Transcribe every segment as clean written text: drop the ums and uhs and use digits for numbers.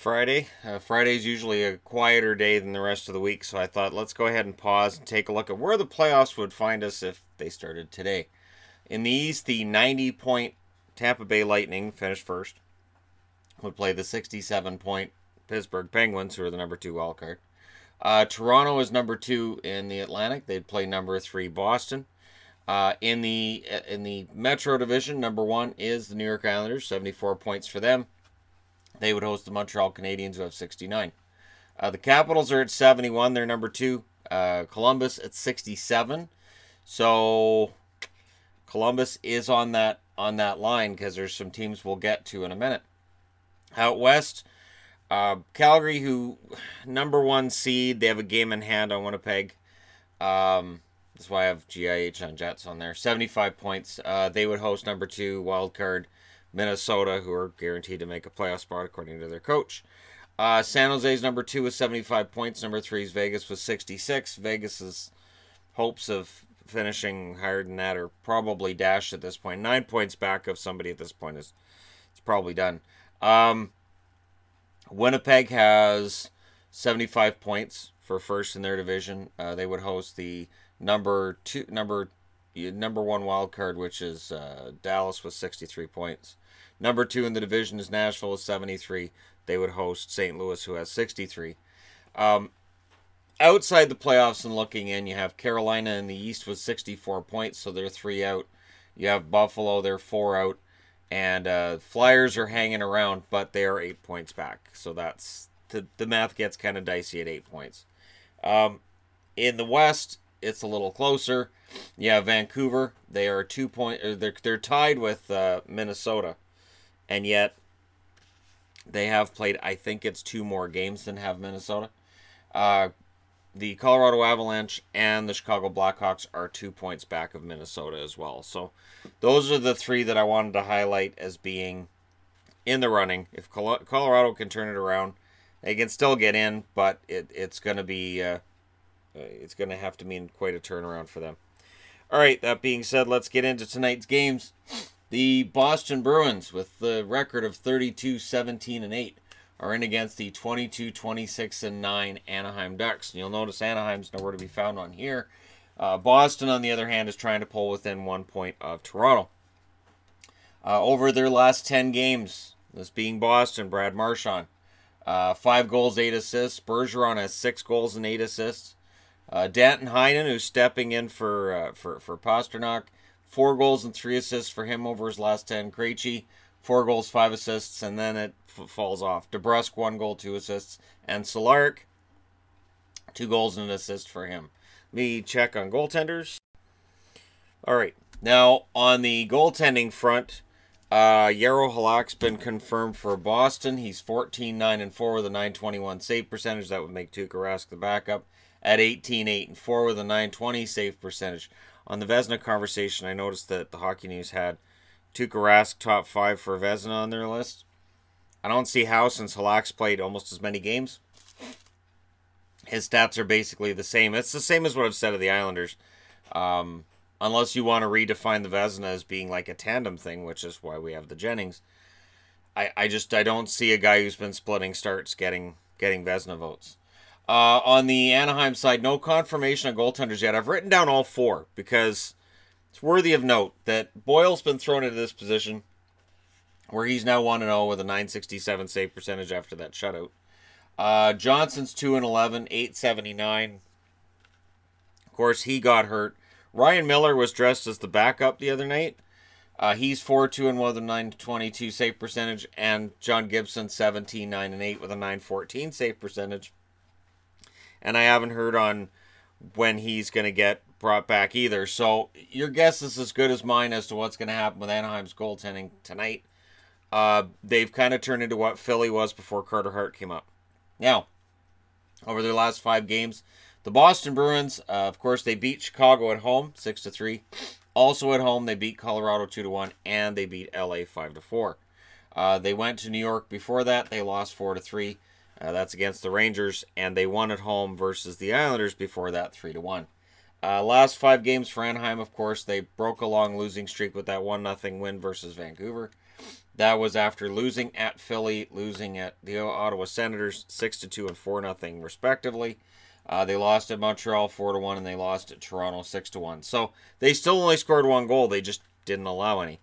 Friday. Friday's usually a quieter day than the rest of the week, so I thought let's go ahead and pause and take a look at where the playoffs would find us if they started today. In the East, the 90-point Tampa Bay Lightning finished first. Would play the 67-point Pittsburgh Penguins, who are the number 2 wildcard. Toronto is number 2 in the Atlantic. They'd play number 3 Boston. In the Metro Division, number 1 is the New York Islanders, 74 points for them. They would host the Montreal Canadiens, who have 69. The Capitals are at 71. They're number 2. Columbus at 67. So Columbus is on that line because there's some teams we'll get to in a minute. Out west, Calgary, who number 1 seed, they have a game in hand on Winnipeg. That's why I have GIH on Jets on there. 75 points. They would host number 2 wildcard Minnesota, who are guaranteed to make a playoff spot according to their coach. San Jose's number 2 with 75 points. Number 3 is Vegas with 66. Vegas's hopes of finishing higher than that are probably dashed at this point. 9 points back of somebody at this point is probably done. Winnipeg has 75 points for first in their division. They would host the number 1 wild card, which is Dallas with 63 points. Number 2 in the division is Nashville with 73. They would host St. Louis, who has 63. Outside the playoffs and looking in, you have Carolina in the East with 64 points, so they're 3 out. You have Buffalo, they're 4 out. And Flyers are hanging around, but they are 8 points back. So that's the math gets kind of dicey at 8 points. In the West, it's a little closer. You have Vancouver. They are 2 points. They're tied with Minnesota, and yet they have played, I think it's 2 more games than have Minnesota. The Colorado Avalanche and the Chicago Blackhawks are 2 points back of Minnesota as well. So those are the 3 that I wanted to highlight as being in the running. If Colorado can turn it around, they can still get in, but it's going to be it's going to have to mean quite a turnaround for them. All right, that being said, let's get into tonight's games. The Boston Bruins, with the record of 32-17-8, are in against the 22-26-9 Anaheim Ducks. And you'll notice Anaheim's nowhere to be found on here. Boston, on the other hand, is trying to pull within 1 point of Toronto. Over their last 10 games, this being Boston, Brad Marchand, 5 goals, 8 assists. Bergeron has 6 goals and 8 assists. Danton Heinen, who's stepping in for Pastrnak, 4 goals and 3 assists for him over his last 10. Krejci, 4 goals, 5 assists, and then it falls off. DeBrusk, 1 goal, 2 assists, and Solaric, 2 goals and an assist for him. Let me check on goaltenders. All right, now on the goaltending front, Jaro Halak's been confirmed for Boston. He's 14-9-4 with a .921 save percentage. That would make Tuukka Rask the backup at 18-8-4 with a .920 save percentage. On the Vezina conversation, I noticed that the Hockey News had Tuukka Rask top 5 for Vezina on their list. I don't see how, since Halak's played almost as many games. His stats are basically the same. It's the same as what I've said of the Islanders. Unless you want to redefine the Vezina as being like a tandem thing, which is why we have the Jennings. I don't see a guy who's been splitting starts getting Vezina votes. On the Anaheim side, no confirmation of goaltenders yet. I've written down all 4 because it's worthy of note that Boyle's been thrown into this position where he's now 1-0 with a .967 save percentage after that shutout. Johnson's 2-11, .879. Of course, he got hurt. Ryan Miller was dressed as the backup the other night. He's 4-2-1 with a .922 save percentage, and John Gibson 17-9-8 with a .914 save percentage. And I haven't heard on when he's going to get brought back either. So your guess is as good as mine as to what's going to happen with Anaheim's goaltending tonight. They've kind of turned into what Philly was before Carter Hart came up. Now, over their last 5 games, the Boston Bruins, of course, they beat Chicago at home 6-3. Also at home, they beat Colorado 2-1, and they beat LA 5-4. They went to New York before that. They lost 4-3. That's against the Rangers, and they won at home versus the Islanders before that 3-1. Last 5 games for Anaheim, of course, they broke a long losing streak with that 1-0 win versus Vancouver. That was after losing at Philly, losing at the Ottawa Senators 6-2 and 4-0 respectively. They lost at Montreal 4-1, and they lost at Toronto 6-1. So they still only scored 1 goal. They just didn't allow any.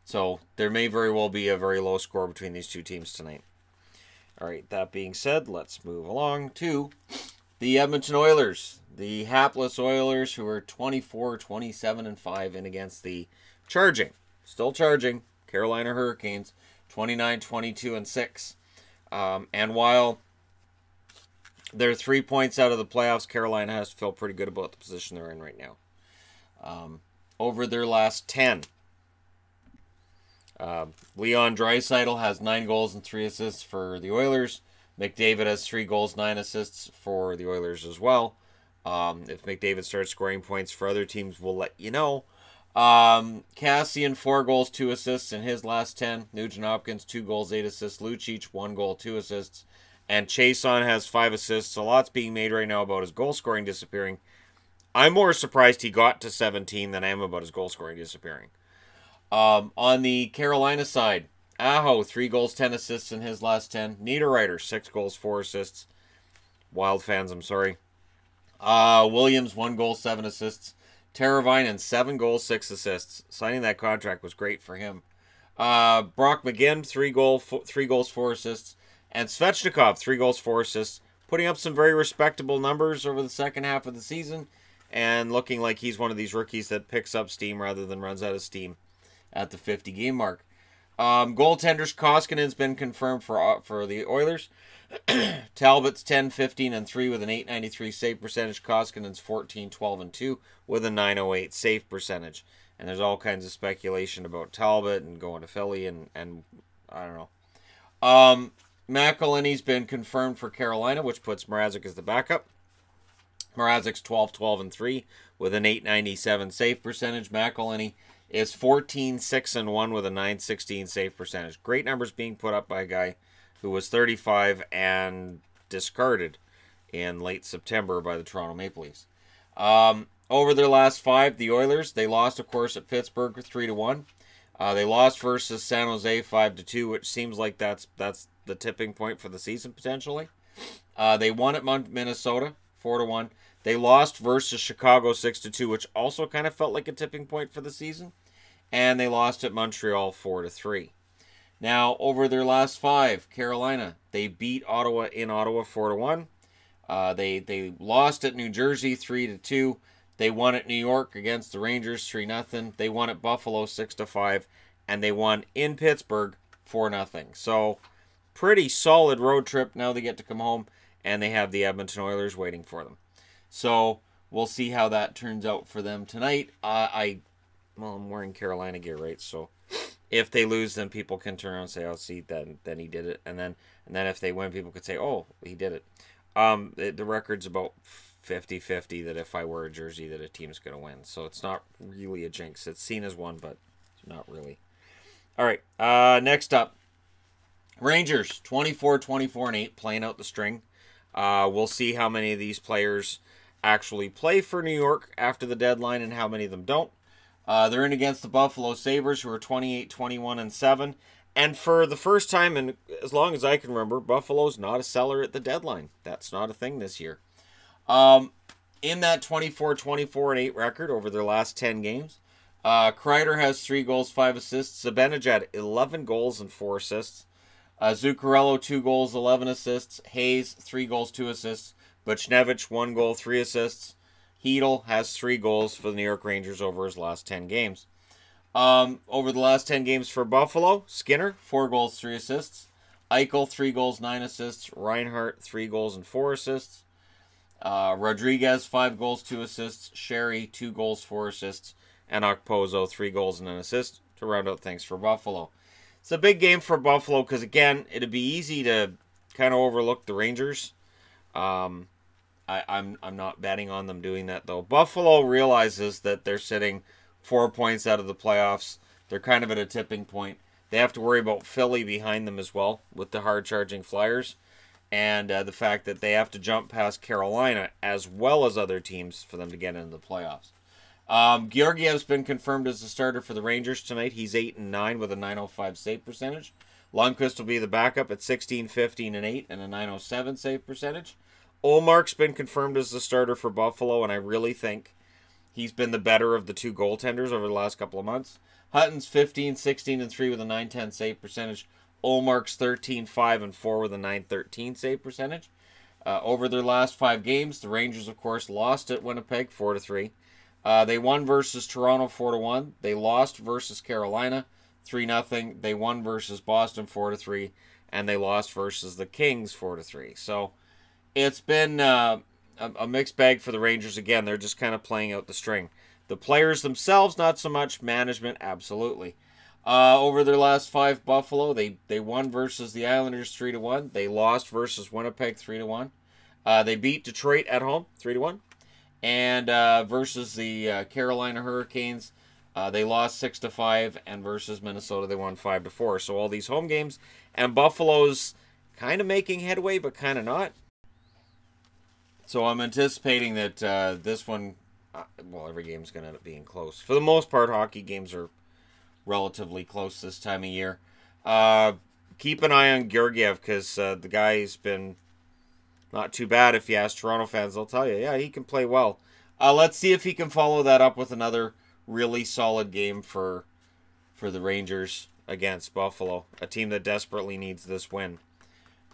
So there may very well be a very low score between these two teams tonight. All right, that being said, let's move along to the Edmonton Oilers. The hapless Oilers, who are 24-27-5 in against the still charging, Carolina Hurricanes, 29-22-6. And while they're 3 points out of the playoffs, Carolina has to feel pretty good about the position they're in right now. Over their last 10, Leon Draisaitl has 9 goals and 3 assists for the Oilers. McDavid has 3 goals, 9 assists for the Oilers as well. If McDavid starts scoring points for other teams, we'll let you know. Cassian, 4 goals, 2 assists in his last 10. Nugent Hopkins, 2 goals, 8 assists. Lucic, 1 goal, 2 assists. And Chason has 5 assists. A lot's being made right now about his goal scoring disappearing. I'm more surprised he got to 17 than I am about his goal scoring disappearing. On the Carolina side, Aho, 3 goals, 10 assists in his last 10. Niederreiter, 6 goals, 4 assists. Wild fans, I'm sorry. Williams, 1 goal, 7 assists. Teravainen, 7 goals, 6 assists. Signing that contract was great for him. Brock McGinn, 3 goals, 4 assists. And Svechnikov, 3 goals, 4 assists. Putting up some very respectable numbers over the second half of the season. And looking like he's one of these rookies that picks up steam rather than runs out of steam at the 50-game mark. Goaltenders, Koskinen's been confirmed for the Oilers. Talbot's 10-15-3 with an .893 save percentage. Koskinen's 14-12-2 with a .908 save percentage. And there's all kinds of speculation about Talbot and going to Philly and I don't know. McElhinney's been confirmed for Carolina, which puts Mrazek as the backup. Mrazek's 12-12-3 with an .897 save percentage. McElhinney is 14-6-1 with a .916 save percentage. Great numbers being put up by a guy who was 35 and discarded in late September by the Toronto Maple Leafs. Over their last 5, the Oilers, they lost, of course, at Pittsburgh 3-1. They lost versus San Jose 5-2, which seems like that's the tipping point for the season potentially. They won at Minnesota 4-1. They lost versus Chicago 6-2, which also kind of felt like a tipping point for the season. And they lost at Montreal 4-3. Now, over their last 5, Carolina, they beat Ottawa in Ottawa 4-1. They lost at New Jersey 3-2. They won at New York against the Rangers 3-0. They won at Buffalo 6-5. And they won in Pittsburgh 4-0. So, pretty solid road trip. Now they get to come home, and they have the Edmonton Oilers waiting for them. So, we'll see how that turns out for them tonight. I'm wearing Carolina gear, right? So, if they lose, then people can turn around and say, "Oh, see, then he did it." And then if they win, people could say, "Oh, he did it." The record's about 50-50 that if I wear a jersey, that a team's going to win. So, it's not really a jinx. It's seen as one, but not really. All right, next up, Rangers, 24-24-8, playing out the string. We'll see how many of these players actually play for New York after the deadline and how many of them don't. They're in against the Buffalo Sabres, who are 28-21-7. And for the first time in as long as I can remember, Buffalo's not a seller at the deadline. That's not a thing this year. In that 24-24-8 record over their last 10 games, Kreider has 3 goals, 5 assists. Zibanejad, 11 goals and 4 assists. Zuccarello, 2 goals, 11 assists. Hayes, 3 goals, 2 assists. Buchnevich, 1 goal, 3 assists. Hedl has 3 goals for the New York Rangers over his last 10 games. Over the last 10 games for Buffalo, Skinner, 4 goals, 3 assists. Eichel, 3 goals, 9 assists. Reinhart, 3 goals and 4 assists. Rodriguez, 5 goals, 2 assists. Sherry, 2 goals, 4 assists. And Okposo, 3 goals and an assist to round out things for Buffalo. It's a big game for Buffalo because, again, it'd be easy to kind of overlook the Rangers. I'm not betting on them doing that, though. Buffalo realizes that they're sitting 4 points out of the playoffs. They're kind of at a tipping point. They have to worry about Philly behind them as well with the hard-charging Flyers. And the fact that they have to jump past Carolina as well as other teams for them to get into the playoffs. Georgiev's been confirmed as the starter for the Rangers tonight. He's 8-9 with a .905 save percentage. Lundqvist will be the backup at 16, 15, and 8 and a .907 save percentage. Olmark's been confirmed as the starter for Buffalo, and I really think he's been the better of the two goaltenders over the last couple of months. Hutton's 15, 16, and 3 with a .910 save percentage. Olmark's 13, 5, and 4 with a .913 save percentage. Over their last 5 games, the Rangers, of course, lost at Winnipeg 4-3. They won versus Toronto 4-1. They lost versus Carolina 3-0. They won versus Boston 4-3, and they lost versus the Kings 4-3. So it's been a mixed bag for the Rangers again. They're just kind of playing out the string. The players themselves, not so much. Management, absolutely. Over their last 5, Buffalo, they won versus the Islanders 3-1. They lost versus Winnipeg 3-1. They beat Detroit at home 3-1. And versus the Carolina Hurricanes, they lost 6-5, and versus Minnesota, they won 5-4. So all these home games, and Buffalo's kind of making headway, but kind of not. So I'm anticipating that this one, well, every game's going to end up being close. For the most part, hockey games are relatively close this time of year. Keep an eye on Georgiev, because the guy's been not too bad. If you ask Toronto fans, they'll tell you, yeah, he can play well. Let's see if he can follow that up with another really solid game for the Rangers against Buffalo, a team that desperately needs this win.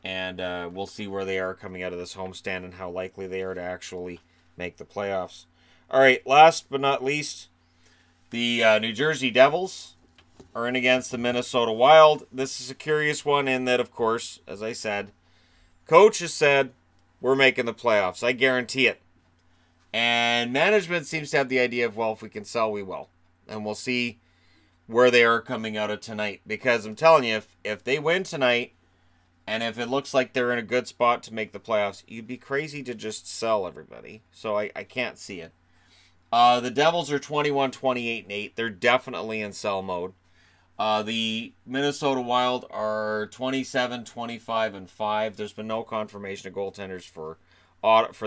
And we'll see where they are coming out of this homestand and how likely they are to actually make the playoffs. All right, last but not least, the New Jersey Devils are in against the Minnesota Wild. This is a curious one in that, of course, as I said, coach has said, we're making the playoffs. I guarantee it. And management seems to have the idea of, well, if we can sell, we will. And we'll see where they are coming out of tonight. Because I'm telling you, if they win tonight, and if it looks like they're in a good spot to make the playoffs, you'd be crazy to just sell everybody. So I can't see it. The Devils are 21, 28, and 8. They're definitely in sell mode. The Minnesota Wild are 27, 25, and 5. There's been no confirmation of goaltenders for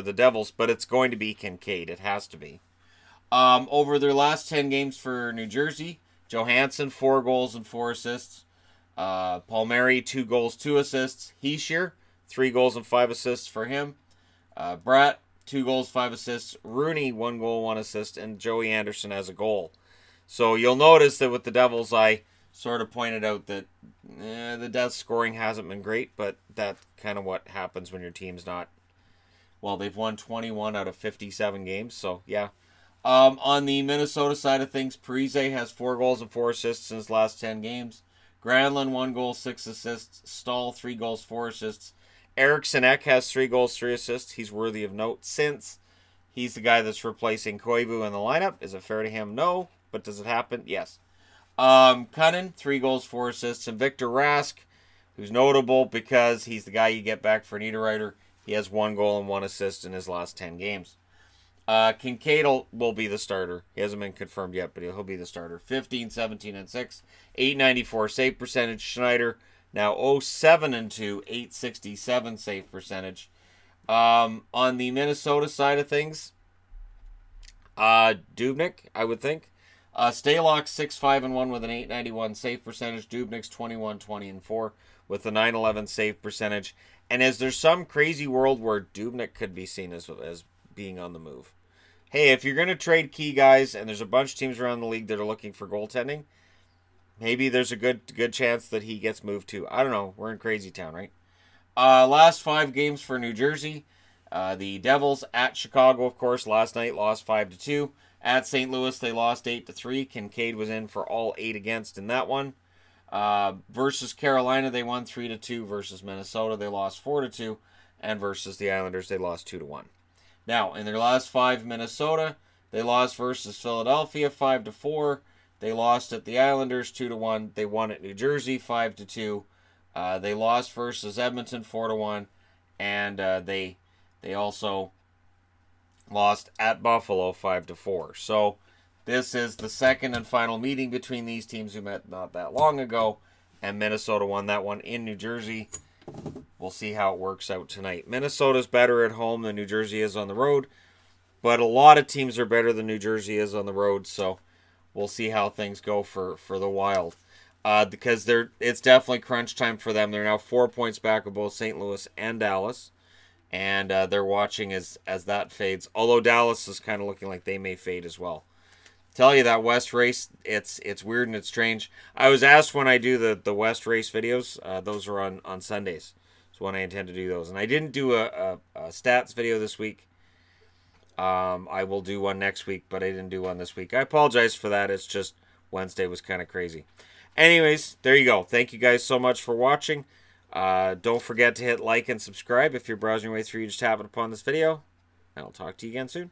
the Devils, but it's going to be Kincaid. It has to be. Over their last 10 games for New Jersey, Johansson, 4 goals and 4 assists. Palmieri, 2 goals, 2 assists. Hischier, 3 goals and 5 assists for him. Bratt, 2 goals, 5 assists. Rooney, 1 goal, 1 assist. And Joey Anderson has a goal. So you'll notice that with the Devils, I sort of pointed out that the death scoring hasn't been great, but that's kind of what happens when your team's not, well, they've won 21 out of 57 games, so yeah. On the Minnesota side of things, Parise has 4 goals and 4 assists in his last 10 games. Granlund, 1 goal, 6 assists. Stahl, 3 goals, 4 assists. Eriksson Ek has 3 goals, 3 assists. He's worthy of note since he's the guy that's replacing Koivu in the lineup. Is it fair to him? No. But does it happen? Yes. Cunnin, 3 goals, 4 assists. And Victor Rask, who's notable because he's the guy you get back for Niederreiter. He has 1 goal and 1 assist in his last 10 games. Kincaid will be the starter. He hasn't been confirmed yet, but he'll be the starter. 15, 17, and 6. 894 save percentage. Schneider, now 0-7-2. 867 save percentage. On the Minnesota side of things, Dubnyk, I would think. Stalock 6-5-1 with an 891 save percentage. Dubnyk's 21-20-4 with a 911 save percentage. And is there some crazy world where Dubnyk could be seen as being on the move? Hey, if you're going to trade key guys, and there's a bunch of teams around the league that are looking for goaltending, maybe there's a good chance that he gets moved too. I don't know. We're in crazy town, right? Last 5 games for New Jersey. The Devils at Chicago, of course, last night lost 5-2. At St. Louis, they lost 8-3. Kincaid was in for all 8 against in that one. Versus Carolina, they won 3-2. Versus Minnesota, they lost 4-2. And versus the Islanders, they lost 2-1. Now, in their last 5, Minnesota, they lost versus Philadelphia 5-4. They lost at the Islanders 2-1. They won at New Jersey 5-2. They lost versus Edmonton 4-1. And they also lost at Buffalo 5-4. So this is the second and final meeting between these teams who met not that long ago, and Minnesota won that one in New Jersey. We'll see how it works out tonight. Minnesota's better at home than New Jersey is on the road. But a lot of teams are better than New Jersey is on the road, so we'll see how things go for the Wild. Because it's definitely crunch time for them. They're now 4 points back of both St. Louis and Dallas. And they're watching as that fades. Although Dallas is kind of looking like they may fade as well. Tell you that West race, it's weird and it's strange. I was asked when I do the West race videos. Those are on Sundays. So when I intend to do those. And I didn't do a stats video this week. I will do one next week, but I didn't do one this week. I apologize for that. It's just Wednesday was kind of crazy. Anyways, there you go. Thank you guys so much for watching. Don't forget to hit like and subscribe if you're browsing your way through. You just happen upon this video. And I'll talk to you again soon.